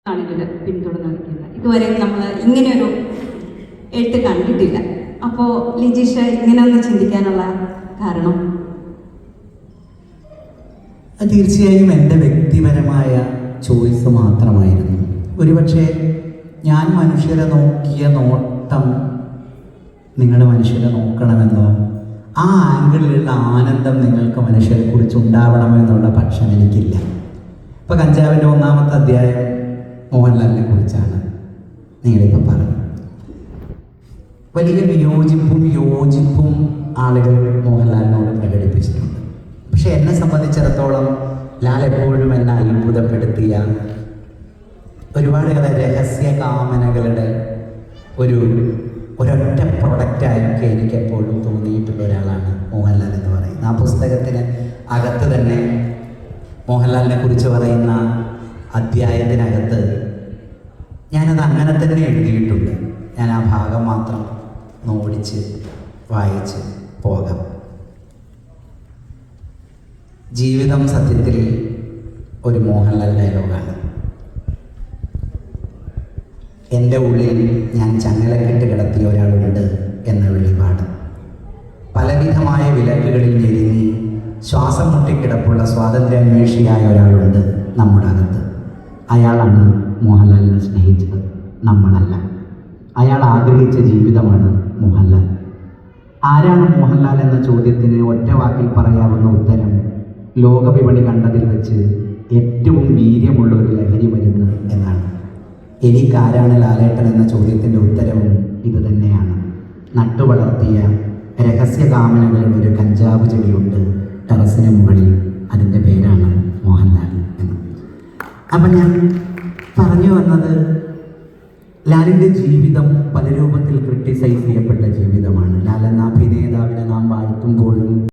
ആണിതിൽ പിന്തുടർന്നിരിക്കുന്നത്. ഇതുവരെ നമ്മൾ ഇങ്ങനെയൊരു എഴുത്ത് കണ്ടിട്ടില്ല. അപ്പോൾ ലിജീഷ് ഇങ്ങനെ ഒന്ന് ചിന്തിക്കാനുള്ള കാരണം? തീർച്ചയായും എൻ്റെ വ്യക്തിപരമായ ചോയ്സ് മാത്രമായിരുന്നു. ഒരുപക്ഷെ ഞാൻ മനുഷ്യരെ നോക്കിയ നോട്ടം നിങ്ങൾ മനുഷ്യരെ നോക്കണമെന്നോ ആ ആംഗിളിലുള്ള ആനന്ദം നിങ്ങൾക്ക് മനുഷ്യരെ കുറിച്ച് ഉണ്ടാവണമെന്നുള്ള പക്ഷം എനിക്കില്ല. ഇപ്പോൾ കഞ്ചാവിൻ്റെ 1-ാമത്തെ അധ്യായം മോഹൻലാലിനെ കുറിച്ചാണ് നിങ്ങളിപ്പോൾ പറഞ്ഞത്. വലിയ യോജിപ്പും ആളുകൾ മോഹൻലാലിനോട് പ്രകടിപ്പിച്ചിട്ടുണ്ട്. പക്ഷെ എന്നെ സംബന്ധിച്ചിടത്തോളം ലാൽ എപ്പോഴും എന്നെ അത്ഭുതപ്പെടുത്തിയ ഒരുപാട് രഹസ്യ കാമനകളുടെ ഒരൊറ്റ പ്രൊഡക്റ്റായൊക്കെ എനിക്ക് എപ്പോഴും തോന്നിയിട്ടുള്ള ഒരാളാണ് മോഹൻലാൽ എന്ന് പറയുന്നത്. ആ പുസ്തകത്തിന് അകത്ത് തന്നെ മോഹൻലാലിനെ കുറിച്ച് പറയുന്ന അധ്യായത്തിനകത്ത് ഞാനത് അങ്ങനെ തന്നെ എഴുതിയിട്ടുണ്ട്. ഞാൻ ആ ഭാഗം മാത്രം നോടിച്ച് വായിച്ച് പോകാം. ജീവിതം സത്യത്തിൽ ഒരു മോഹൻലാൽ ഡയലോഗാണ്. എൻ്റെ ഉള്ളിൽ ഞാൻ ചങ്ങലക്കിട്ട് കിടത്തിയ ഒരാളുണ്ട് എന്ന വെളിപാട്. പലവിധമായ വിലക്കുകളിൽ ഞെരുങ്ങി ശ്വാസം മുട്ടിക്കിടപ്പുള്ള സ്വാതന്ത്ര്യാന്വേഷിയായ ഒരാളുണ്ട് നമ്മുടെ അകത്ത്. അയാളാണ് മോഹൻലാലിനെ സ്നേഹിച്ചത്, നമ്മളല്ല. അയാൾ ആഗ്രഹിച്ച ജീവിതമാണ് മോഹൻലാൽ. ആരാണ് മോഹൻലാൽ എന്ന ചോദ്യത്തിന് ഒറ്റ വാക്കിൽ പറയാവുന്ന ഉത്തരം ലോകവിപണി കണ്ടതിൽ വെച്ച് ഏറ്റവും വീര്യമുള്ള ഒരു ലഹരി മരുന്ന് എന്നാണ്. എനിക്കാരാണ് ലാലേട്ടൻ എന്ന ചോദ്യത്തിൻ്റെ ഉത്തരവും ഇത് തന്നെയാണ്. നട്ടുവളർത്തിയ രഹസ്യകാമനകളുടെ ഒരു കഞ്ചാവ് ചെടിയുണ്ട് ടെറസിന് മുകളിൽ, അതിൻ്റെ പേരാണ് മോഹൻലാൽ എന്ന്. അപ്പം ഞാൻ പറഞ്ഞു വന്നത്, ലാലിൻ്റെ ജീവിതം പല രൂപ